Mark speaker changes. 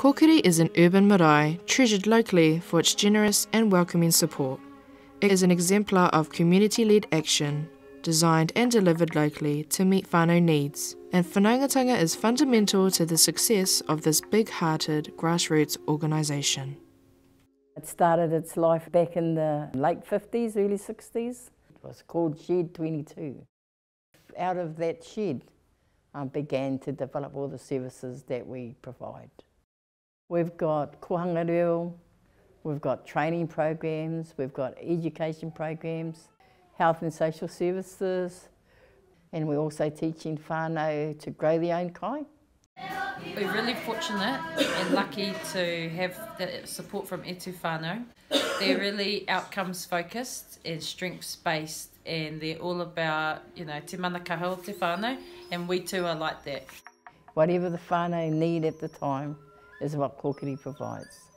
Speaker 1: Kōkiri is an urban marae treasured locally for its generous and welcoming support. It is an exemplar of community-led action, designed and delivered locally to meet whānau needs, and whanaungatanga is fundamental to the success of this big-hearted grassroots organisation.
Speaker 2: It started its life back in the late 50s, early 60s. It was called Shed 22. Out of that shed, I began to develop all the services that we provide. We've got kohanga reo, we've got training programs, we've got education programs, health and social services, and we're also teaching whānau to grow their own kai.
Speaker 3: We're really fortunate and lucky to have the support from E Tū Whānau. They're really outcomes focused and strengths based, and they're all about, te mana kaha o te whānau, and we too are like that.
Speaker 2: Whatever the whānau need at the time is what Kōkiri provides.